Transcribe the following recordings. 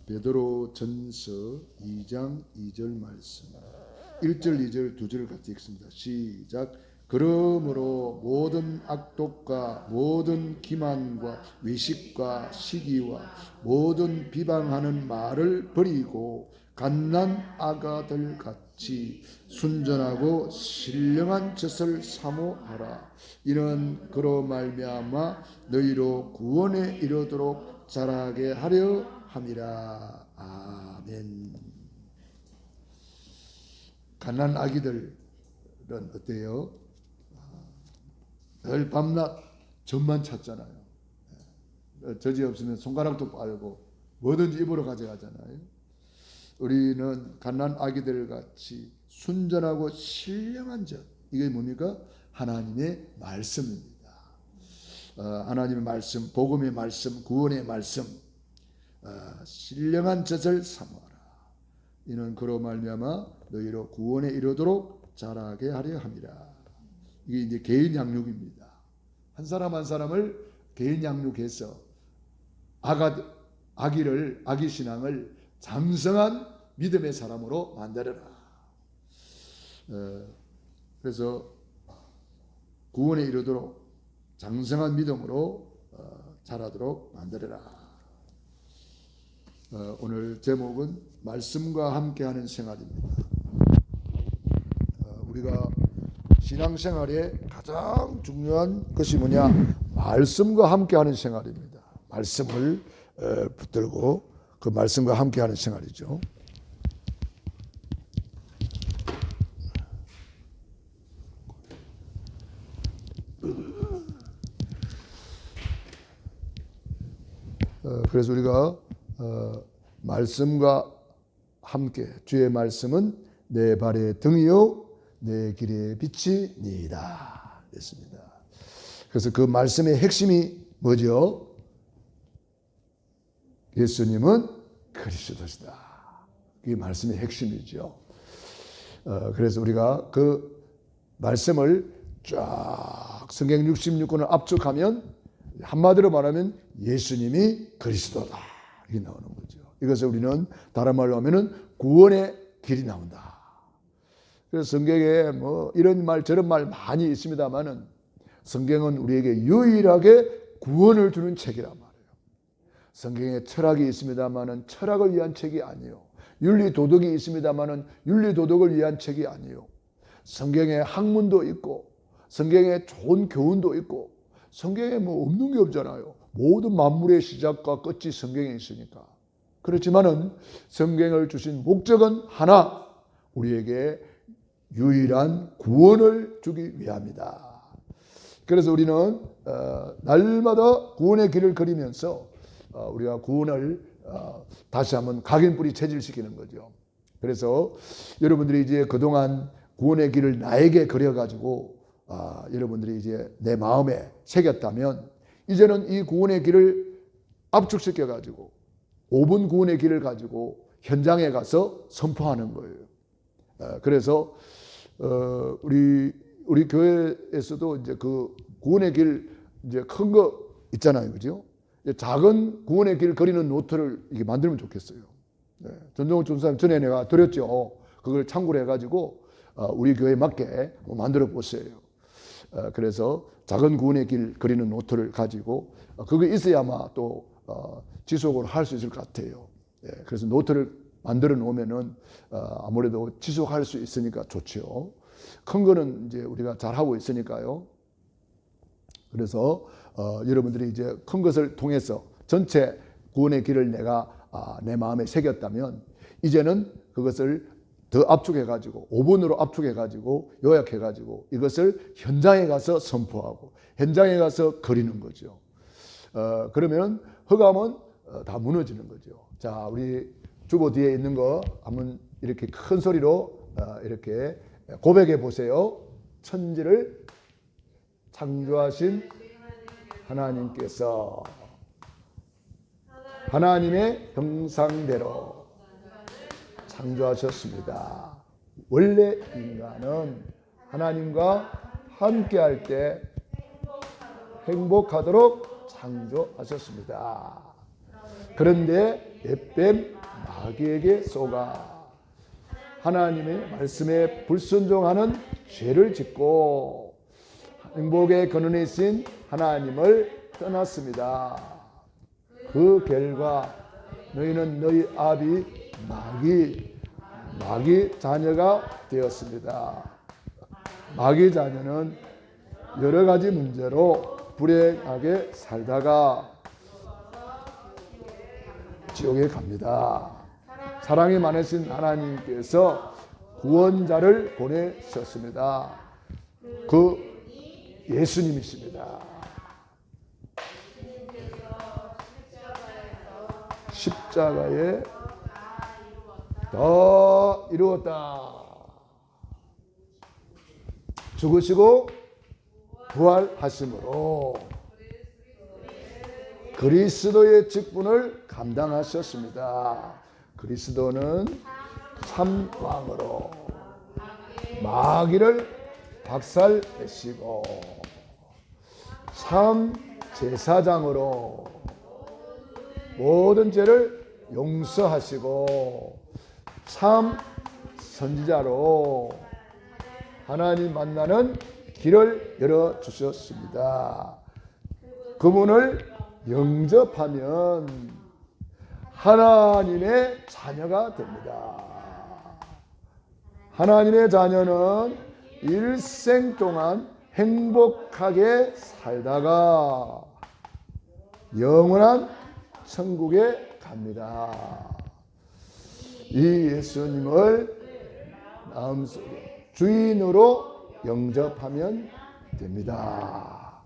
베드로 전서 2장 2절 말씀 1절 2절 2절 같이 읽습니다. 시작. 그러므로 모든 악독과 모든 기만과 외식과 시기와 모든 비방하는 말을 버리고 갓난 아가들 같이 순전하고 신령한 젖을 사모하라. 이는 그로 말미암아 너희로 구원에 이르도록 자라게 하려 함이라. 아멘. 갓난 아기들은 어때요? 늘 밤낮 젖만 찾잖아요. 젖이 없으면 손가락도 빨고 뭐든지 입으로 가져가잖아요. 우리는 갓난 아기들 같이 순전하고 신령한 젖, 이게 뭡니까? 하나님의 말씀입니다. 하나님의 말씀, 복음의 말씀, 구원의 말씀, 신령한 젖을 사모하라. 이는 그로 말미암아 너희로 구원에 이르도록 자라게 하려 함이라. 이게 이제 개인 양육입니다. 한 사람 한 사람을 개인 양육해서 아기 신앙을 장성한 믿음의 사람으로 만들어라. 그래서 구원에 이르도록 장성한 믿음으로 자라도록 만들어라. 오늘 제목은 말씀과 함께하는 생활입니다. 우리가 신앙생활에 가장 중요한 것이 뭐냐? 말씀과 함께하는 생활입니다. 말씀을 붙들고 그 말씀과 함께하는 생활이죠. 그래서 우리가 말씀과 함께, 주의 말씀은 내 발의 등이요 내 길의 빛이니이다 했습니다. 그래서 그 말씀의 핵심이 뭐죠? 예수님은 그리스도시다. 그게 말씀의 핵심이죠. 그래서 우리가 그 말씀을 쫙 성경 66권을 압축하면 한마디로 말하면 예수님이 그리스도다, 이게 나오는 거죠. 이것을 우리는 다른 말로 하면은 구원의 길이 나온다. 그래서 성경에 뭐 이런 말 저런 말 많이 있습니다만은 성경은 우리에게 유일하게 구원을 주는 책이란 말이에요. 성경에 철학이 있습니다만은 철학을 위한 책이 아니에요. 윤리 도덕이 있습니다만은 윤리 도덕을 위한 책이 아니에요. 성경에 학문도 있고 성경에 좋은 교훈도 있고 성경에 뭐 없는 게 없잖아요. 모든 만물의 시작과 끝이 성경에 있으니까. 그렇지만은 성경을 주신 목적은 하나, 우리에게 유일한 구원을 주기 위함이다. 그래서 우리는 날마다 구원의 길을 걸으면서 우리가 구원을 다시 한번 각인뿌리 체질시키는 거죠. 그래서 여러분들이 이제 그동안 구원의 길을 나에게 그려가지고 여러분들이 이제 내 마음에 새겼다면 이제는 이 구원의 길을 압축시켜가지고 5분 구원의 길을 가지고 현장에 가서 선포하는 거예요. 그래서 우리 교회에서도 이제 그 구원의 길 이제 큰 거 있잖아요, 그죠? 작은 구원의 길 그리는 노트를 이게 만들면 좋겠어요. 전종훈 전사님 전에 내가 드렸죠. 그걸 참고로 해가지고 우리 교회에 맞게 만들어 보세요. 그래서 작은 구원의 길 그리는 노트를 가지고 그거 있어야만 또 지속을 할 수 있을 것 같아요. 그래서 노트를 만들어 놓으면은 아무래도 지속할 수 있으니까 좋죠. 큰 거는 이제 우리가 잘 하고 있으니까요. 그래서 여러분들이 이제 큰 것을 통해서 전체 구원의 길을 내가 내 마음에 새겼다면 이제는 그것을 더 압축해가지고 5분으로 압축해가지고 요약해가지고 이것을 현장에 가서 선포하고 현장에 가서 그리는 거죠. 그러면 흑암은 다 무너지는 거죠. 자, 우리 주보 뒤에 있는 거 한번 이렇게 큰 소리로 이렇게 고백해 보세요. 천지를 창조하신 하나님께서 하나님의 형상대로 창조하셨습니다. 원래 인간은 하나님과 함께할 때 행복하도록 창조하셨습니다. 그런데 햇뱀 마귀에게 쏘가. 하나님의 말씀에 불순종하는 죄를 짓고 행복의 근원이신 하나님을 떠났습니다. 그 결과 너희는 너희 아비 마귀 자녀가 되었습니다. 마귀 자녀는 여러 가지 문제로 불행하게 살다가 지옥에 갑니다. 사랑이 많으신 하나님께서 구원자를 보내셨습니다. 그 예수님이십니다. 십자가에 다 이루었다. 죽으시고 부활하심으로 그리스도의 직분을 감당하셨습니다. 그리스도는 참 왕으로 마귀를 박살내시고 참 제사장으로 모든 죄를 용서하시고 참 선지자로 하나님 만나는 길을 열어주셨습니다. 그분을 영접하면 하나님의 자녀가 됩니다. 하나님의 자녀는 일생 동안 행복하게 살다가 영원한 천국에 갑니다. 이 예수님을 마음속에 주인으로 영접하면 됩니다.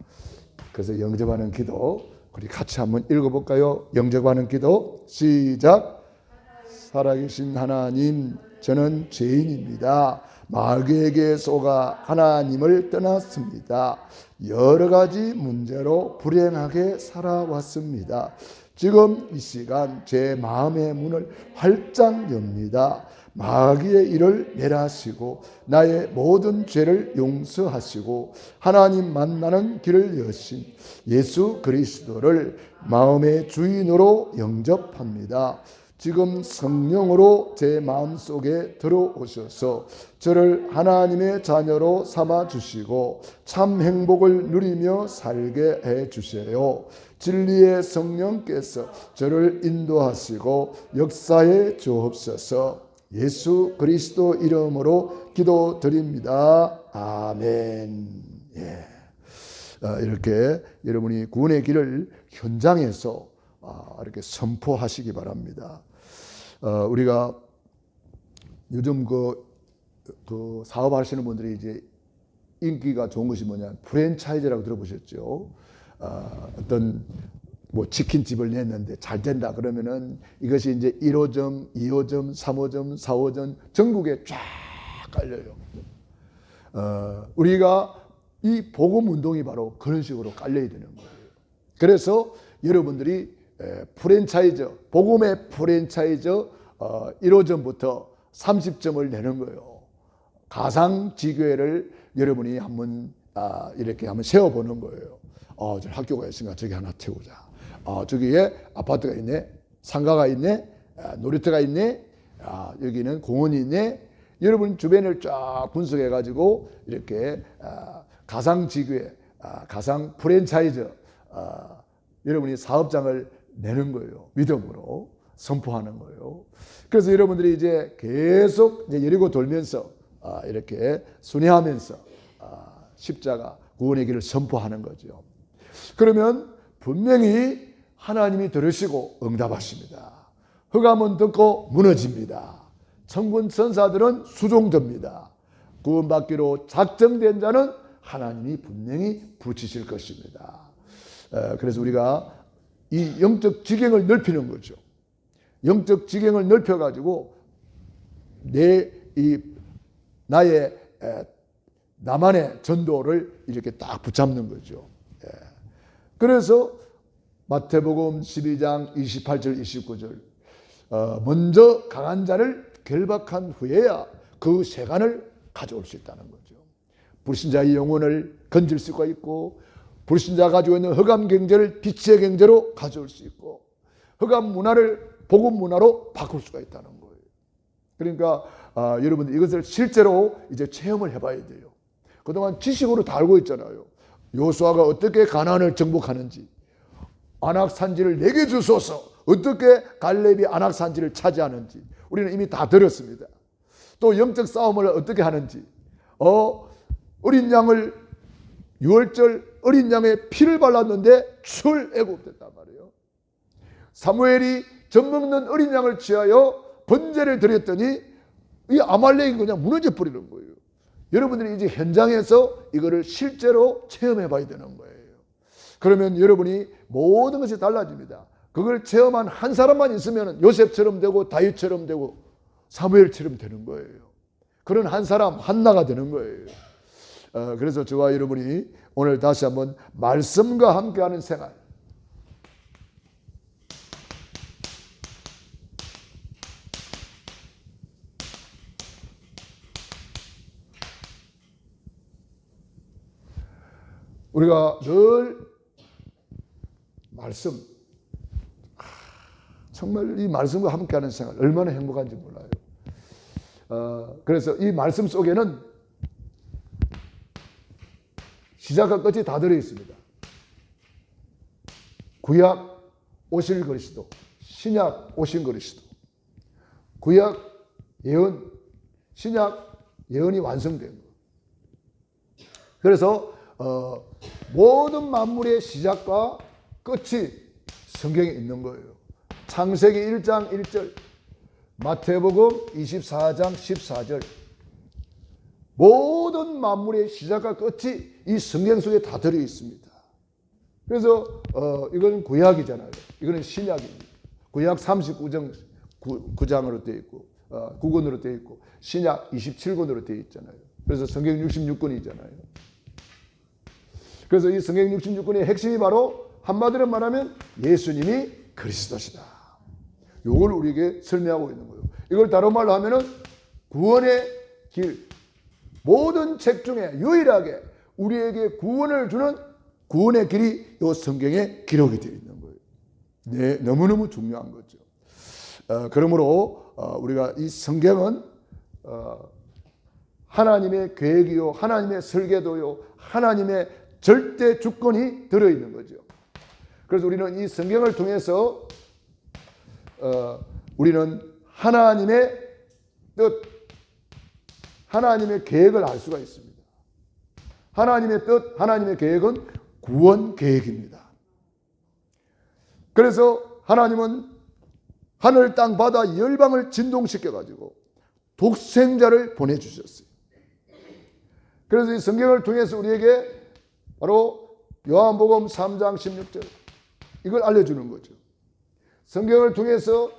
그래서 영접하는 기도 우리 같이 한번 읽어볼까요? 영접하는 기도 시작. 살아계신 하나님, 저는 죄인입니다. 마귀에게 속아 하나님을 떠났습니다. 여러 가지 문제로 불행하게 살아왔습니다. 지금 이 시간 제 마음의 문을 활짝 엽니다. 마귀의 일을 멸하시고 나의 모든 죄를 용서하시고 하나님 만나는 길을 여신 예수 그리스도를 마음의 주인으로 영접합니다. 지금 성령으로 제 마음속에 들어오셔서 저를 하나님의 자녀로 삼아주시고 참 행복을 누리며 살게 해주세요. 진리의 성령께서 저를 인도하시고 역사에 주옵소서. 예수 그리스도 이름으로 기도드립니다. 아멘. 예. 이렇게 여러분이 구원의 길을 현장에서 이렇게 선포하시기 바랍니다. 우리가 요즘 그 사업하시는 분들이 이제 인기가 좋은 것이 뭐냐, 프랜차이즈라고 들어보셨죠? 어떤 뭐 치킨집을 냈는데 잘 된다 그러면은 이것이 이제 1호점, 2호점, 3호점, 4호점 전국에 쫙 깔려요. 우리가 이 복음 운동이 바로 그런 식으로 깔려야 되는 거예요. 그래서 여러분들이 프랜차이즈, 복음의 프랜차이즈 1호점부터 30점을 내는 거예요. 가상지교회를 여러분이 한번 이렇게 한번 세워보는 거예요. 저 학교가 있으니까 저기 하나 태우자. 저기에 아파트가 있네, 상가가 있네, 놀이터가 있네, 여기는 공원이 있네. 여러분 주변을 쫙 분석해 가지고 이렇게 가상지교회, 가상 프랜차이즈 여러분이 사업장을 내는 거예요. 믿음으로 선포하는 거예요. 그래서 여러분들이 이제 계속 이제 여리고 돌면서 이렇게 순회하면서 십자가 구원의 길을 선포하는 거죠. 그러면 분명히 하나님이 들으시고 응답하십니다. 흑암은 듣고 무너집니다. 천군 천사들은 수종됩니다. 구원받기로 작정된 자는 하나님이 분명히 붙이실 것입니다. 그래서 우리가 이 영적 지경을 넓히는 거죠. 영적 지경을 넓혀가지고 나만의 전도를 이렇게 딱 붙잡는 거죠. 그래서 마태복음 12장 28절 29절 먼저 강한 자를 결박한 후에야 그 세간을 가져올 수 있다는 거죠. 불신자의 영혼을 건질 수가 있고 불신자 가지고 있는 흑암 경제를 빛의 경제로 가져올 수 있고 흑암 문화를 복음 문화로 바꿀 수가 있다는 거예요. 그러니까 여러분들 이것을 실제로 이제 체험을 해봐야 돼요. 그동안 지식으로 다 알고 있잖아요. 여호수아가 어떻게 가나안을 정복하는지, 안악산지를 내게 주소서, 어떻게 갈렙이 안악산지를 차지하는지 우리는 이미 다 들었습니다. 또 영적 싸움을 어떻게 하는지, 어린 양을 유월절 어린 양의 피를 발랐는데 출애굽됐단 말이에요. 사무엘이 젖먹는 어린 양을 취하여 번제를 드렸더니 이 아말렉이 그냥 무너져 버리는 거예요. 여러분들이 이제 현장에서 이거를 실제로 체험해 봐야 되는 거예요. 그러면 여러분이 모든 것이 달라집니다. 그걸 체험한 한 사람만 있으면 요셉처럼 되고 다윗처럼 되고 사무엘처럼 되는 거예요. 그런 한 사람 한나가 되는 거예요. 그래서 저와 여러분이 오늘 다시 한번 말씀과 함께하는 생활, 우리가 늘 말씀, 정말 이 말씀과 함께하는 생활 얼마나 행복한지 몰라요. 그래서 이 말씀 속에는 시작과 끝이 다 들어있습니다. 구약 오실 그리스도, 신약 오신 그리스도, 구약 예언, 신약 예언이 완성된 거. 그래서 모든 만물의 시작과 끝이 성경에 있는 거예요. 창세기 1장 1절, 마태복음 24장 14절, 모든 만물의 시작과 끝이 이 성경 속에 다 들어 있습니다. 그래서 이건 구약이잖아요. 이거는 신약입니다. 구약 39장 9장으로 되어 있고 9권으로 되어 있고 신약 27권으로 되어 있잖아요. 그래서 성경 66권이잖아요. 그래서 이 성경 66권의 핵심이 바로 한마디로 말하면 예수님이 그리스도시다. 이걸 우리에게 설명하고 있는 거예요. 이걸 다른 말로 하면은 구원의 길, 모든 책 중에 유일하게 우리에게 구원을 주는 구원의 길이 이 성경에 기록이 되어 있는 거예요. 네, 너무너무 중요한 거죠. 그러므로 우리가 이 성경은 하나님의 계획이요, 하나님의 설계도요, 하나님의 절대 주권이 들어있는 거죠. 그래서 우리는 이 성경을 통해서 우리는 하나님의 뜻, 하나님의 계획을 알 수가 있습니다. 하나님의 뜻, 하나님의 계획은 구원 계획입니다. 그래서 하나님은 하늘, 땅, 바다, 열방을 진동시켜가지고 독생자를 보내주셨어요. 그래서 이 성경을 통해서 우리에게 바로 요한복음 3장 16절 이걸 알려주는 거죠. 성경을 통해서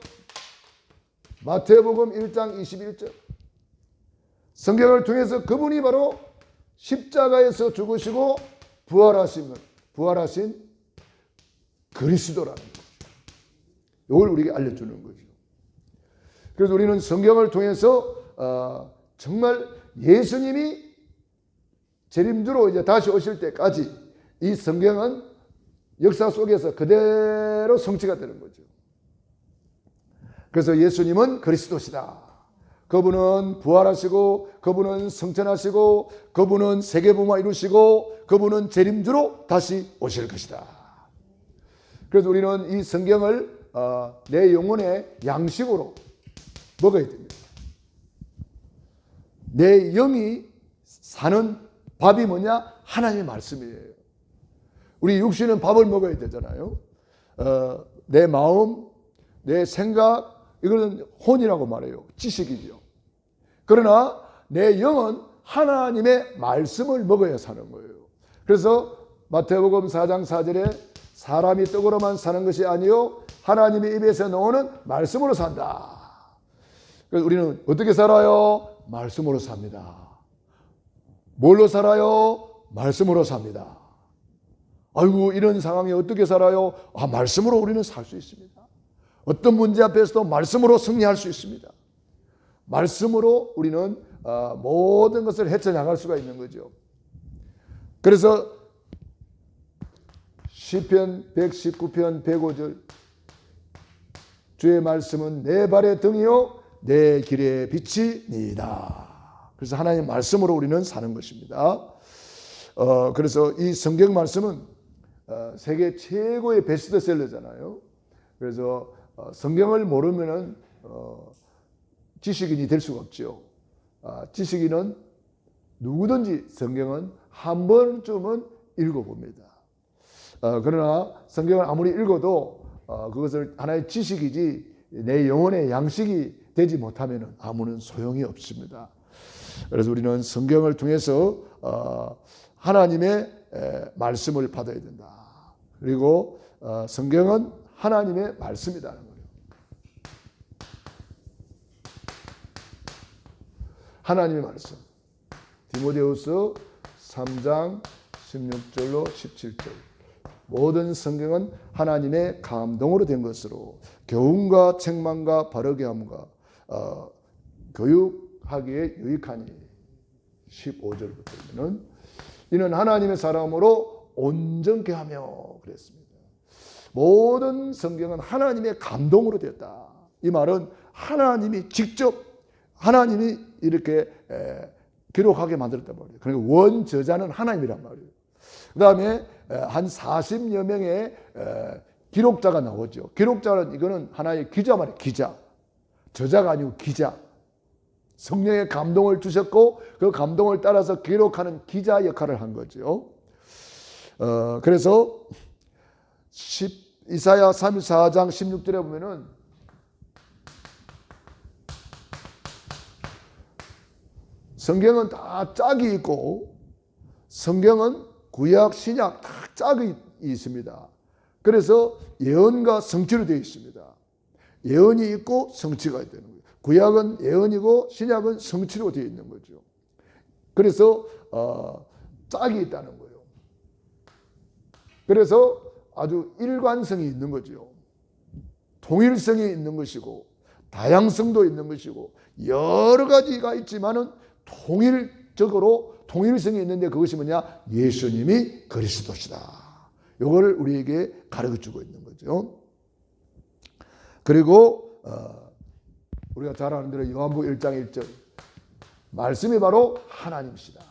마태복음 1장 21절, 성경을 통해서 그분이 바로 십자가에서 죽으시고 부활하신 그리스도라는 거죠. 이걸 우리에게 알려주는 거죠. 그래서 우리는 성경을 통해서 정말 예수님이 재림주로 이제 다시 오실 때까지 이 성경은 역사 속에서 그대로 성취가 되는 거죠. 그래서 예수님은 그리스도시다. 그분은 부활하시고, 그분은 성천하시고, 그분은 세계복음화 이루시고, 그분은 재림주로 다시 오실 것이다. 그래서 우리는 이 성경을 내 영혼의 양식으로 먹어야 됩니다. 내 영이 사는 밥이 뭐냐? 하나님의 말씀이에요. 우리 육신은 밥을 먹어야 되잖아요. 내 마음, 내 생각, 이거는 혼이라고 말해요. 지식이죠. 그러나 내 영은 하나님의 말씀을 먹어야 사는 거예요. 그래서 마태복음 4장 4절에 사람이 떡으로만 사는 것이 아니요 하나님의 입에서 나오는 말씀으로 산다. 그래서 우리는 어떻게 살아요? 말씀으로 삽니다. 뭘로 살아요? 말씀으로 삽니다. 아이고 이런 상황에 어떻게 살아요? 말씀으로 우리는 살 수 있습니다. 어떤 문제 앞에서도 말씀으로 승리할 수 있습니다. 말씀으로 우리는 모든 것을 헤쳐나갈 수가 있는 거죠. 그래서 시편 119편 105절 주의 말씀은 내 발의 등이요 내 길의 빛이니이다. 그래서 하나님의 말씀으로 우리는 사는 것입니다. 그래서 이 성경 말씀은 세계 최고의 베스트셀러잖아요. 그래서 성경을 모르면은 지식인이 될 수가 없죠. 지식인은 누구든지 성경은 한 번쯤은 읽어봅니다. 그러나 성경을 아무리 읽어도 그것을 하나의 지식이지 내 영혼의 양식이 되지 못하면 아무런 소용이 없습니다. 그래서 우리는 성경을 통해서 하나님의 말씀을 받아야 된다. 그리고 성경은 하나님의 말씀이라는 거예요. 하나님의 말씀. 디모데후서 3장 16절로 17절. 모든 성경은 하나님의 감동으로 된 것으로 교훈과 책망과 바르게 함과 교육하기에 유익하니 15절부터는 이는 하나님의 사람으로 온전케 하며 그랬습니다. 모든 성경은 하나님의 감동으로 되었다. 이 말은 하나님이 직접 하나님이 이렇게 기록하게 만들었단 말이에요. 그러니까 원저자는 하나님이란 말이에요. 그 다음에 한 40여 명의 기록자가 나오죠. 기록자는 이거는 하나의 기자 말이에요. 기자. 저자가 아니고 기자. 성령의 감동을 주셨고 그 감동을 따라서 기록하는 기자 역할을 한 거죠. 그래서 이사야 34장 16절에 보면은 성경은 다 짝이 있고 성경은 구약, 신약 다 짝이 있습니다. 그래서 예언과 성취로 되어 있습니다. 예언이 있고 성취가 되는 거예요. 구약은 예언이고 신약은 성취로 되어 있는 거죠. 그래서 짝이 있다는 거예요. 그래서 아주 일관성이 있는 거죠. 통일성이 있는 것이고 다양성도 있는 것이고 여러 가지가 있지만은 통일적으로 통일성이 있는데 그것이 뭐냐? 예수님이 그리스도시다. 이걸 우리에게 가르쳐주고 있는 거죠. 그리고 우리가 잘 아는 대로 요한복음 1장 1절 말씀이 바로 하나님이시다.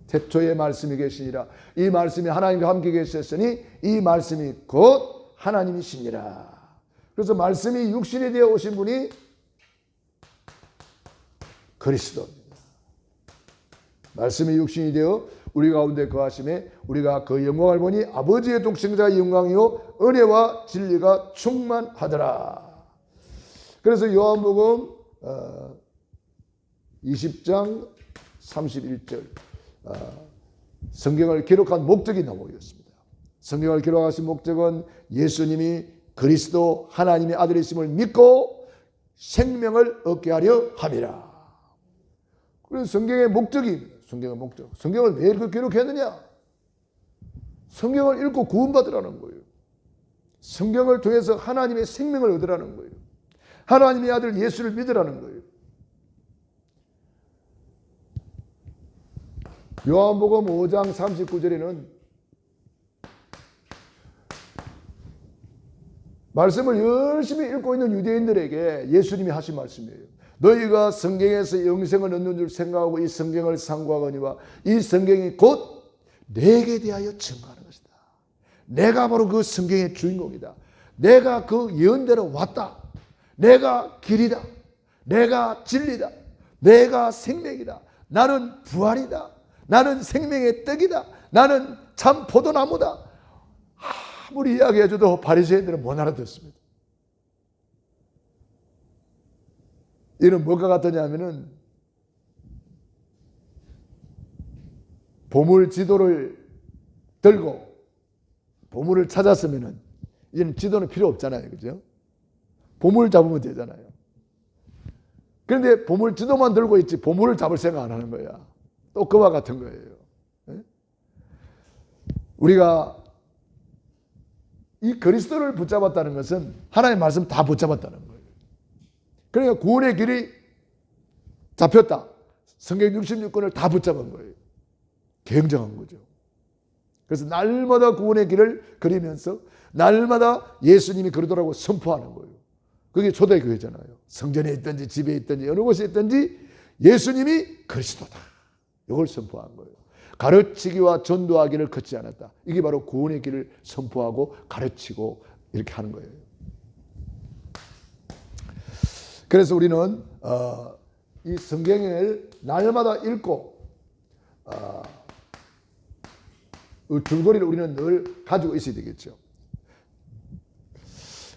태초에 말씀이 계시니라. 이 말씀이 하나님과 함께 계셨으니 이 말씀이 곧 하나님이시니라. 그래서 말씀이 육신이 되어 오신 분이 그리스도입니다. 말씀이 육신이 되어 우리 가운데 거하심에 우리가 그 영광을 보니 아버지의 독생자의 영광이요 은혜와 진리가 충만하더라. 그래서 요한복음 20장 31절 성경을 기록한 목적이 나오고 있습니다. 성경을 기록하신 목적은 예수님이 그리스도 하나님의 아들이심을 믿고 생명을 얻게 하려 함이라. 그래서 성경의 목적이 성경의 목적. 성경을 왜 이렇게 기록했느냐? 성경을 읽고 구원받으라는 거예요. 성경을 통해서 하나님의 생명을 얻으라는 거예요. 하나님의 아들 예수를 믿으라는 거예요. 요한복음 5장 39절에는 말씀을 열심히 읽고 있는 유대인들에게 예수님이 하신 말씀이에요. 너희가 성경에서 영생을 얻는 줄 생각하고 이 성경을 상고하거니와 이 성경이 곧 내게 대하여 증거하는 것이다. 내가 바로 그 성경의 주인공이다. 내가 그 예언대로 왔다. 내가 길이다. 내가 진리다. 내가 생명이다. 나는 부활이다. 나는 생명의 떡이다. 나는 참 포도나무다. 아무리 이야기해줘도 바리새인들은 못 알아듣습니다. 이는 뭐가 같으냐면은 보물 지도를 들고 보물을 찾았으면은 이제는 지도는 필요 없잖아요. 그죠? 보물 잡으면 되잖아요. 그런데 보물 지도만 들고 있지 보물을 잡을 생각 안 하는 거야. 또 그와 같은 거예요. 네? 우리가 이 그리스도를 붙잡았다는 것은 하나님의 말씀 다 붙잡았다는 거예요. 그러니까 구원의 길이 잡혔다. 성경 66권을 다 붙잡은 거예요. 굉장한 거죠. 그래서 날마다 구원의 길을 그리면서 날마다 예수님이 그러더라고 선포하는 거예요. 그게 초대교회잖아요. 성전에 있든지 집에 있든지 어느 곳에 있든지 예수님이 그리스도다. 이걸 선포한 거예요. 가르치기와 전도하기를 걷지 않았다. 이게 바로 구원의 길을 선포하고 가르치고 이렇게 하는 거예요. 그래서 우리는 이 성경을 날마다 읽고 줄거리를 우리는 늘 가지고 있어야 되겠죠.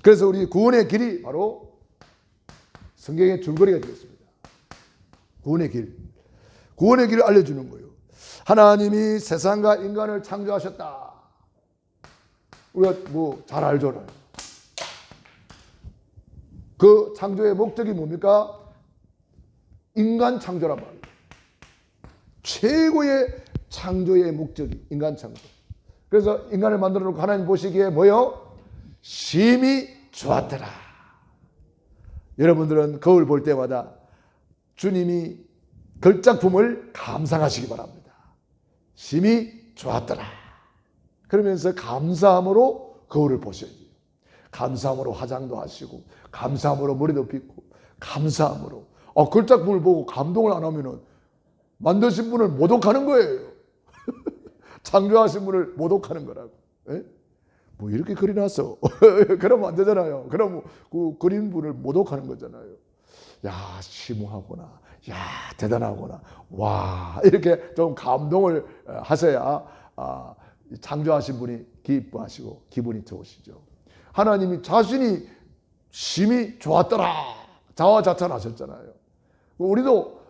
그래서 우리 구원의 길이 바로 성경의 줄거리가 되겠습니다. 구원의 길. 구원의 길을 알려주는 거예요. 하나님이 세상과 인간을 창조하셨다. 우리가 뭐 잘 알잖아요. 그 창조의 목적이 뭡니까? 인간 창조란 말이에요. 최고의 창조의 목적이 인간 창조. 그래서 인간을 만들어 놓고 하나님 보시기에 뭐요? 심히 좋았더라. 여러분들은 거울 볼 때마다 주님이 걸작품을 감상하시기 바랍니다. 심히 좋았더라. 그러면서 감사함으로 거울을 보셔야 돼요. 감사함으로 화장도 하시고 감사함으로 머리도 빗고 감사함으로. 걸작품을 보고 감동을 안 하면은 만드신 분을 모독하는 거예요. 창조하신 분을 모독하는 거라고. 에? 뭐 이렇게 그려놨어. 그러면 안 되잖아요. 그럼 그 그린 분을 모독하는 거잖아요. 야, 심오하구나. 야, 대단하구나. 와, 이렇게 좀 감동을 하셔야 창조하신 분이 기뻐하시고 기분이 좋으시죠. 하나님이 자신이 심히 좋았더라. 자화자찬하셨잖아요. 우리도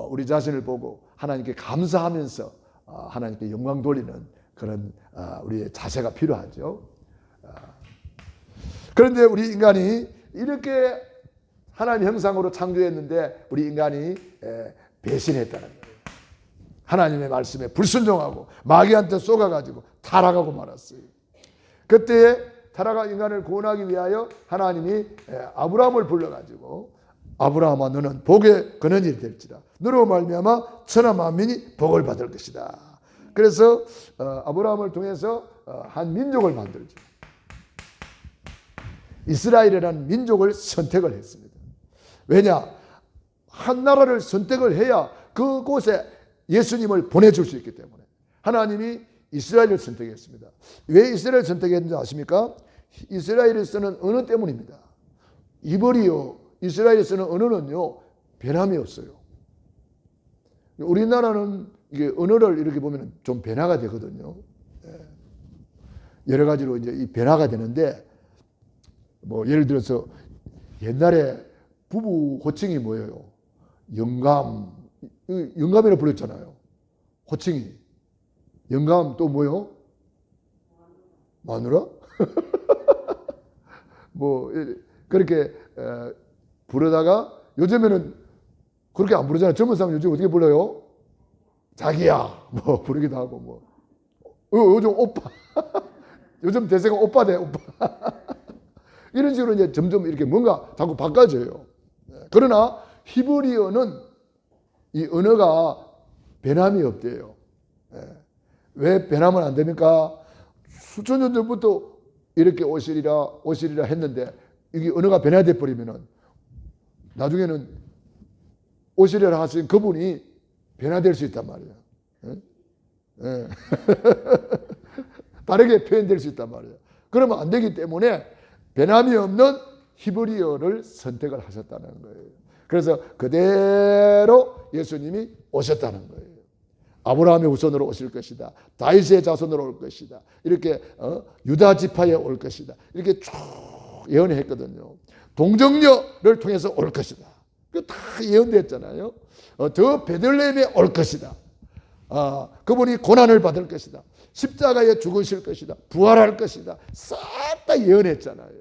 우리 자신을 보고 하나님께 감사하면서 하나님께 영광 돌리는 그런 우리의 자세가 필요하죠. 그런데 우리 인간이 이렇게 하나님 형상으로 창조했는데 우리 인간이 배신했다는 거예요. 하나님의 말씀에 불순종하고 마귀한테 쏘가가지고 타락하고 말았어요. 그때 타락한 인간을 구원하기 위하여 하나님이 아브라함을 불러가지고 아브라함아 너는 복의 근원이 될지라. 너로 말미암아 천하 만민이 복을 받을 것이다. 그래서 아브라함을 통해서 한 민족을 만들죠. 이스라엘이라는 민족을 선택을 했습니다. 왜냐? 한 나라를 선택을 해야 그곳에 예수님을 보내줄 수 있기 때문에 하나님이 이스라엘을 선택했습니다. 왜 이스라엘을 선택했는지 아십니까? 이스라엘이 쓰는 언어 때문입니다. 이브리어 이스라엘이 쓰는 언어는요 변함이 없어요. 우리나라는 이게 언어를 이렇게 보면 좀 변화가 되거든요. 여러 가지로 이제 이 변화가 되는데 뭐 예를 들어서 옛날에 부부 호칭이 뭐예요? 영감이라고 불렀잖아요. 호칭이 영감 또 뭐요? 마누라? 뭐 그렇게 부르다가 요즘에는 그렇게 안 부르잖아요. 젊은 사람 요즘 어떻게 불러요? 자기야 뭐 부르기도 하고 뭐 요즘 오빠 요즘 대세가 오빠 돼 오빠 이런 식으로 이제 점점 이렇게 뭔가 자꾸 바꿔져요. 그러나 히브리어는 이 언어가 변함이 없대요. 왜 변하면 안 됩니까? 수천 년 전부터 이렇게 오시리라 했는데 이게 언어가 변화돼 버리면은 나중에는 오시리라 하신 그분이 변화될 수 있단 말이에요. 다르게 표현될 수 있단 말이에요. 그러면 안 되기 때문에 변함이 없는 히브리어를 선택을 하셨다는 거예요. 그래서 그대로 예수님이 오셨다는 거예요. 아브라함의 후손으로 오실 것이다. 다윗의 자손으로 올 것이다. 이렇게 유다 지파에 올 것이다. 이렇게 쭉 예언했거든요. 동정녀를 통해서 올 것이다. 그 다 예언됐잖아요. 저 베들레헴에 올 것이다. 그분이 고난을 받을 것이다. 십자가에 죽으실 것이다. 부활할 것이다. 싹 다 예언했잖아요.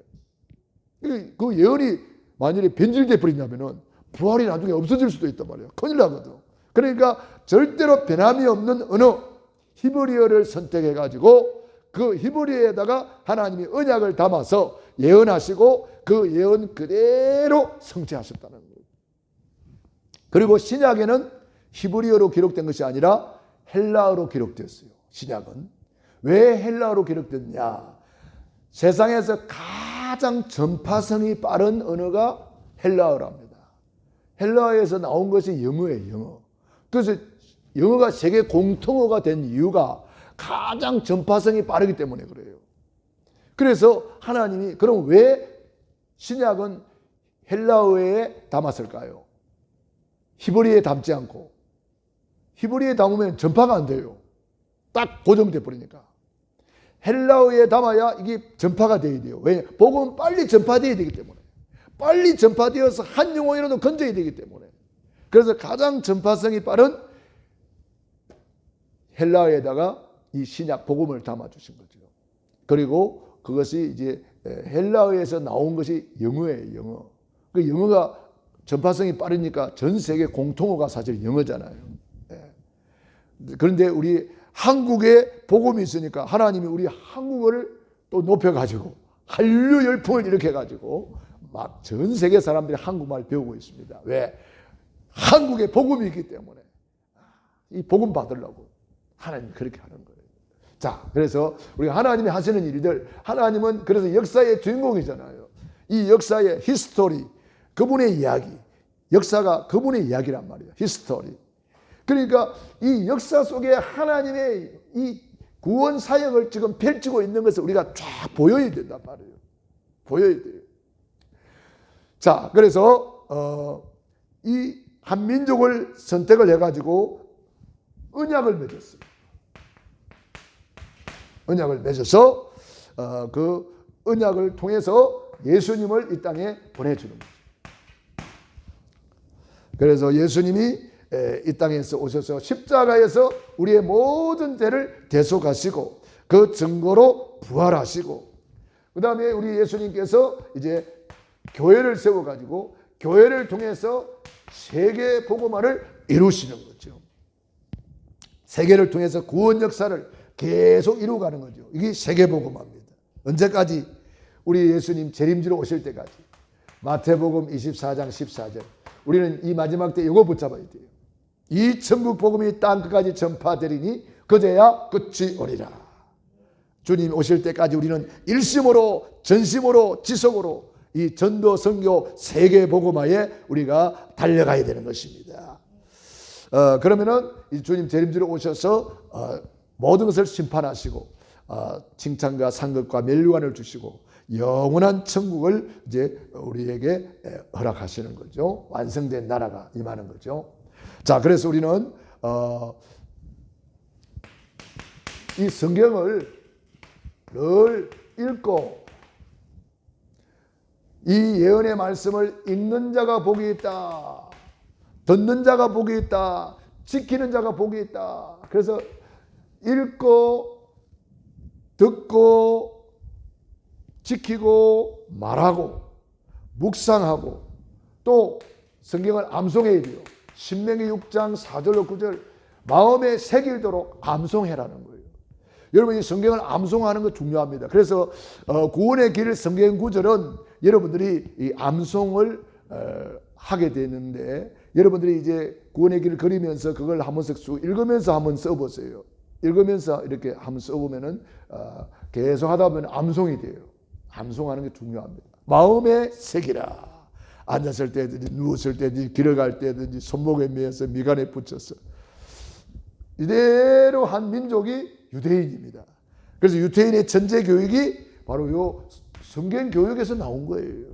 그 예언이 만일에 변질돼 버린다면은 부활이 나중에 없어질 수도 있단 말이에요. 큰일 나거든. 그러니까 절대로 변함이 없는 언어 히브리어를 선택해 가지고 그 히브리어에다가 하나님이 언약을 담아서 예언하시고 그 예언 그대로 성취하셨다는 거예요. 그리고 신약에는 히브리어로 기록된 것이 아니라 헬라어로 기록되었어요. 신약은 왜 헬라어로 기록됐냐? 세상에서 가장 전파성이 빠른 언어가 헬라어랍니다. 헬라어에서 나온 것이 영어예요, 영어. 그래서 영어가 세계 공통어가 된 이유가 가장 전파성이 빠르기 때문에 그래요. 그래서 하나님이 그럼 왜 신약은 헬라어에 담았을까요? 히브리어에 담지 않고. 히브리어에 담으면 전파가 안 돼요. 딱 고정돼 버리니까. 헬라어에 담아야 이게 전파가 돼야 돼요. 왜? 복음은 빨리 전파돼야 되기 때문에. 빨리 전파되어서 한 영혼이라도 건져야 되기 때문에. 그래서 가장 전파성이 빠른 헬라어에다가 이 신약 복음을 담아주신 거죠. 그리고 그것이 이제 헬라어에서 나온 것이 영어예요, 영어. 그 영어가 전파성이 빠르니까 전 세계 공통어가 사실 영어잖아요. 그런데 우리 한국에 복음이 있으니까 하나님이 우리 한국어를 또 높여가지고 한류 열풍을 일으켜가지고 막 전 세계 사람들이 한국말 배우고 있습니다. 왜? 한국에 복음이 있기 때문에. 이 복음 받으려고 하나님이 그렇게 하는 거예요. 자, 그래서 우리가 하나님이 하시는 일들, 하나님은 그래서 역사의 주인공이잖아요. 이 역사의 히스토리, 그분의 이야기, 역사가 그분의 이야기란 말이에요. 히스토리. 그러니까 이 역사 속에 하나님의 이 구원 사역을 지금 펼치고 있는 것을 우리가 쫙 보여야 된단 말이에요. 보여야 돼요. 자, 그래서 이 한민족을 선택을 해가지고 언약을 맺었어요. 언약을 맺어서 그 언약을 통해서 예수님을 이 땅에 보내주는 거죠. 그래서 예수님이 이 땅에서 오셔서 십자가에서 우리의 모든 죄를 대속하시고 그 증거로 부활하시고 그 다음에 우리 예수님께서 이제 교회를 세워가지고 교회를 통해서 세계 복음화를 이루시는 거죠. 세계를 통해서 구원 역사를 계속 이루어가는 거죠. 이게 세계 복음화입니다. 언제까지? 우리 예수님 재림지로 오실 때까지. 마태복음 24장 14절. 우리는 이 마지막 때 이거 붙잡아야 돼요. 이 천국 복음이 땅 끝까지 전파되리니 그제야 끝이 오리라. 주님 오실 때까지 우리는 일심으로 전심으로 지속으로 이 전도 선교 세계 복음화에 우리가 달려가야 되는 것입니다. 그러면은 이 주님 재림지로 오셔서 모든 것을 심판하시고 칭찬과 상급과 멸류관을 주시고 영원한 천국을 이제 우리에게 허락하시는 거죠. 완성된 나라가 임하는 거죠. 자, 그래서 우리는 이 성경을 늘 읽고 이 예언의 말씀을 읽는 자가 복이 있다. 듣는 자가 복이 있다. 지키는 자가 복이 있다. 그래서 읽고 듣고 지키고 말하고 묵상하고 또 성경을 암송해야 돼요. 신명기 6장 4절로 9절 마음에 새기도록 암송해라는 거예요. 여러분 이 성경을 암송하는 거 중요합니다. 그래서 구원의 길 성경 구절은 여러분들이 이 암송을 하게 되는데 여러분들이 이제 구원의 길을 그리면서 그걸 한 번씩 쭉 읽으면서 한번 써보세요. 읽으면서 이렇게 한번 써보면은 계속 하다 보면 암송이 돼요. 암송하는 게 중요합니다. 마음에 새기라. 앉았을 때든지 누웠을 때든지 길을 갈 때든지 손목에 매어서 미간에 붙여서 이대로 한 민족이 유대인입니다. 그래서 유대인의 전제 교육이 바로 요 성경 교육에서 나온 거예요.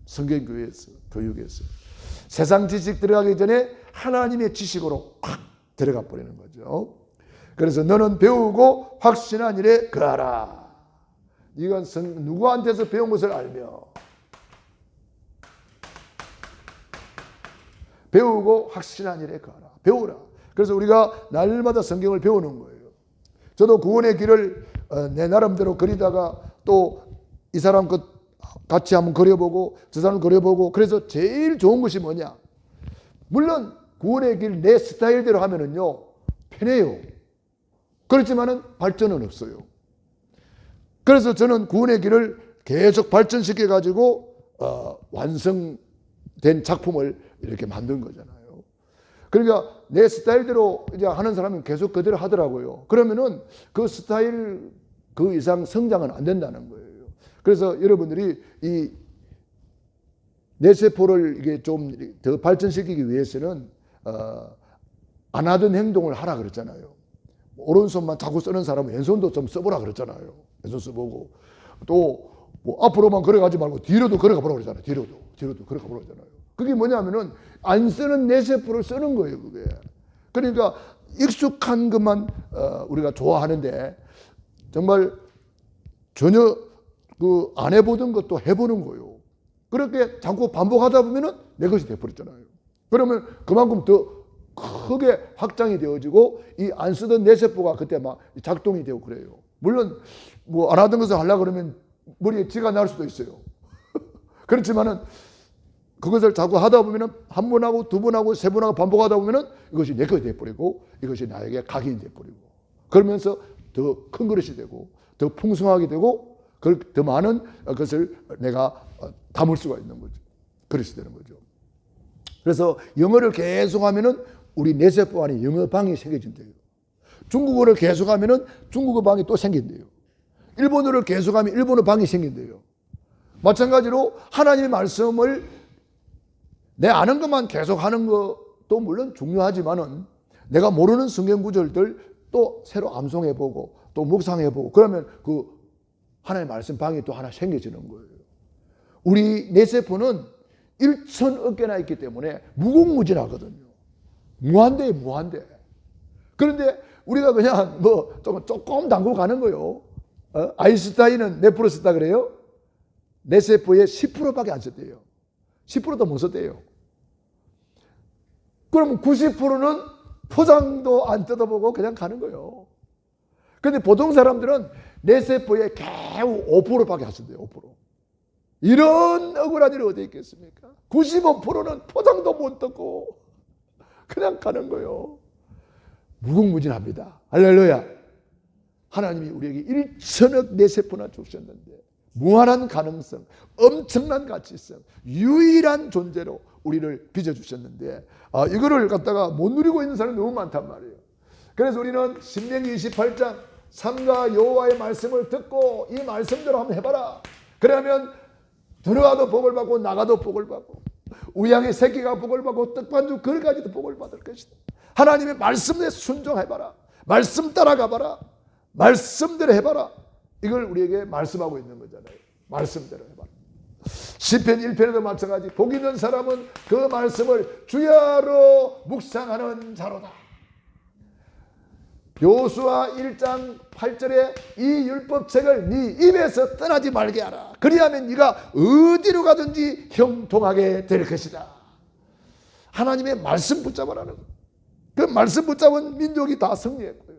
성경 교육에서. 세상 지식 들어가기 전에 하나님의 지식으로 확 들어가 버리는 거죠. 그래서 너는 배우고 확신한 일에 거하라. 이건 누구한테서 배운 것을 알며 배우고 확신한 일에 거하라. 배우라. 그래서 우리가 날마다 성경을 배우는 거예요. 저도 구원의 길을 내 나름대로 그리다가 또 이 사람 것 같이 한번 그려보고 저 사람 그려보고 그래서 제일 좋은 것이 뭐냐? 물론 구원의 길 내 스타일대로 하면은요 편해요. 그렇지만은 발전은 없어요. 그래서 저는 구원의 길을 계속 발전시켜 가지고 완성된 작품을 이렇게 만든 거잖아요. 그러니까 내 스타일대로 이제 하는 사람은 계속 그대로 하더라고요. 그러면은 그 스타일 그 이상 성장은 안 된다는 거예요. 그래서 여러분들이 이 뇌세포를 이게 좀 더 발전시키기 위해서는 안 하던 행동을 하라 그랬잖아요. 오른손만 자꾸 쓰는 사람은 왼손도 좀 써보라 그랬잖아요. 왼손 써보고 또 뭐 앞으로만 걸어가지 말고 뒤로도 걸어가 보라고 그러잖아요. 뒤로도 걸어가 보라고 그러잖아요. 그게 뭐냐면은 안 쓰는 뇌세포를 쓰는 거예요. 그게. 그러니까 익숙한 것만 우리가 좋아하는데 정말 전혀 그 안 해보던 것도 해보는 거예요. 그렇게 자꾸 반복하다 보면은 내 것이 돼버렸잖아요. 그러면 그만큼 더 크게 확장이 되어지고 이 안 쓰던 뇌세포가 그때 막 작동이 되고 그래요. 물론 뭐 안 하던 것을 하려고 그러면 머리에 쥐가 날 수도 있어요. 그렇지만은 그것을 자꾸 하다 보면은 한 번 하고 두 번 하고 세 번 하고 반복하다 보면은 이것이 내 것이 돼버리고 이것이 나에게 각인이 돼버리고 그러면서 더 큰 그릇이 되고 더 풍성하게 되고 더 많은 것을 내가 담을 수가 있는 거죠. 그릇이 되는 거죠. 그래서 영어를 계속하면은 우리 뇌세포 안에 영어방이 생겨진대요. 중국어를 계속하면은 중국어 방이 또 생긴대요. 일본어를 계속하면 일본어 방이 생긴대요. 마찬가지로 하나님의 말씀을 내 아는 것만 계속하는 것도 물론 중요하지만은 내가 모르는 성경 구절들 또 새로 암송해보고 또 묵상해보고 그러면 그 하나님의 말씀 방이 또 하나 생겨지는 거예요. 우리 뇌세포는 1천억 개나 있기 때문에 무궁무진하거든요. 무한대에 무한대. 그런데 우리가 그냥 뭐 조금 담고 가는 거예요. 아인슈타인은 몇 프로 썼다 그래요? 뇌세포의 10%밖에 안 썼대요. 10%도 못 썼대요. 그러면 90%는 포장도 안 뜯어보고 그냥 가는 거예요. 근데 보통 사람들은 뇌세포의 겨우 5%밖에 안 쓴대요. 5%. 이런 억울한 일이 어디 있겠습니까? 95%는 포장도 못 뜯고 그냥 가는 거예요. 무궁무진합니다. 할렐루야. 하나님이 우리에게 1천억 뇌세포나 주셨는데 무한한 가능성, 엄청난 가치성, 유일한 존재로 우리를 빚어주셨는데 이거를 갖다가 못 누리고 있는 사람이 너무 많단 말이에요. 그래서 우리는 신명기 28장 삼가 여호와의 말씀을 듣고 이 말씀대로 한번 해봐라. 그러면 들어가도 복을 받고 나가도 복을 받고 우양의 새끼가 복을 받고 떡반죽 그릇까지도 복을 받을 것이다. 하나님의 말씀에 순종해봐라. 말씀 따라가봐라. 말씀대로 해봐라. 이걸 우리에게 말씀하고 있는 거잖아요. 말씀대로 해봐라. 시편 1편에도 마찬가지. 복 있는 사람은 그 말씀을 주야로 묵상하는 자로다. 요수아 1장 8절에 이 율법책을 네 입에서 떠나지 말게 하라. 그리하면 네가 어디로 가든지 형통하게 될 것이다. 하나님의 말씀 붙잡으라는 거예요. 그 말씀 붙잡은 민족이 다 승리했고요.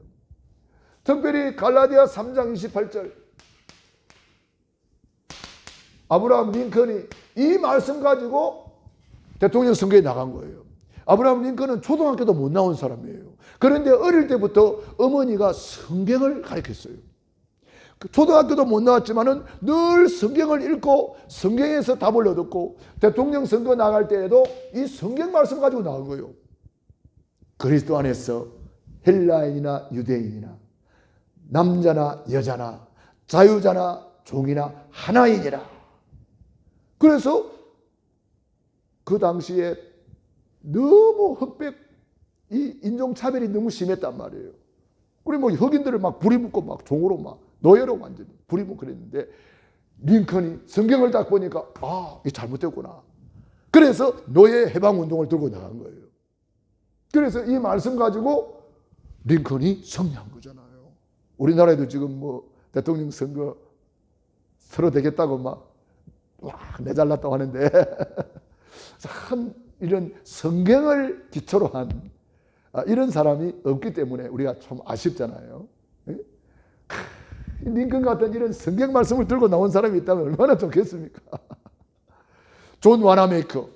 특별히 갈라디아 3장 28절 아브라함 링컨이 이 말씀 가지고 대통령 선거에 나간 거예요. 아브라함 링컨은 초등학교도 못 나온 사람이에요. 그런데 어릴 때부터 어머니가 성경을 가르쳤어요. 초등학교도 못 나왔지만은 늘 성경을 읽고 성경에서 답을 얻었고 대통령 선거 나갈 때에도 이 성경 말씀 가지고 나온 거예요. 그리스도 안에서 헬라인이나 유대인이나 남자나 여자나 자유자나 종이나 하나이니라. 그래서 그 당시에 너무 이 인종차별이 너무 심했단 말이에요. 그리고 뭐 흑인들을 막 부리붙고 막 종으로 막 노예로 완전히 부리붙고 그랬는데 링컨이 성경을 딱 보니까 이게 잘못됐구나. 그래서 노예 해방운동을 들고 나간 거예요. 그래서 이 말씀 가지고 링컨이 승리한 거잖아요. 우리나라에도 지금 뭐 대통령 선거 서로 되겠다고 막 내잘났다고 하는데 참 이런 성경을 기초로 한 이런 사람이 없기 때문에 우리가 좀 아쉽잖아요. 링컨 같은 이런 성경 말씀을 들고 나온 사람이 있다면 얼마나 좋겠습니까? 존 와나메이커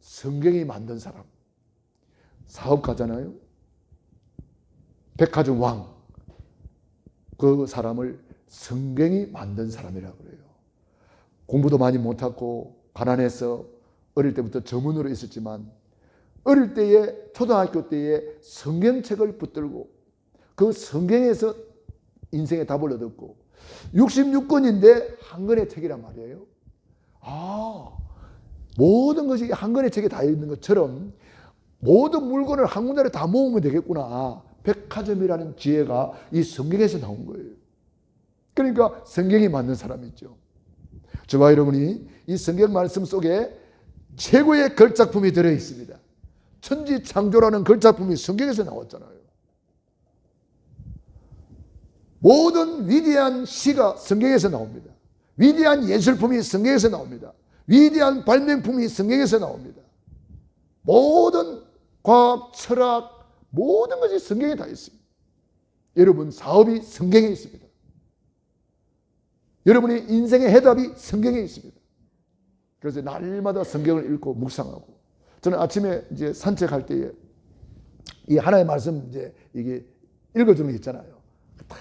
성경이 만든 사람. 사업가잖아요. 백화점 왕. 그 사람을 성경이 만든 사람이라고 그래요. 공부도 많이 못하고 가난해서 어릴 때부터 저문으로 있었지만 어릴 때에 초등학교 때에 성경책을 붙들고 그 성경에서 인생의 답을 얻었고 66권인데 한 권의 책이란 말이에요. 모든 것이 한 권의 책에 다 있는 것처럼 모든 물건을 한 군데로 다 모으면 되겠구나. 백화점이라는 지혜가 이 성경에서 나온 거예요. 그러니까 성경이 맞는 사람이죠. 저와 여러분이 이 성경 말씀 속에 최고의 걸작품이 들어 있습니다. 천지창조라는 걸작품이 성경에서 나왔잖아요. 모든 위대한 시가 성경에서 나옵니다. 위대한 예술품이 성경에서 나옵니다. 위대한 발명품이 성경에서 나옵니다. 모든 과학, 철학, 모든 것이 성경에 다 있습니다. 여러분 사업이 성경에 있습니다. 여러분의 인생의 해답이 성경에 있습니다. 그래서 날마다 성경을 읽고 묵상하고, 저는 아침에 이제 산책할 때에 이 하나의 말씀 이제 이게 읽어주는 게 있잖아요. 딱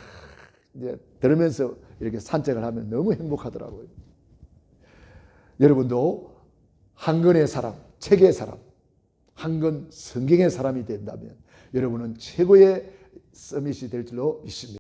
이제 들으면서 이렇게 산책을 하면 너무 행복하더라고요. 여러분도 한 권의 사람, 책의 사람, 한 권 성경의 사람이 된다면 여러분은 최고의 서밋이 될 줄로 믿습니다.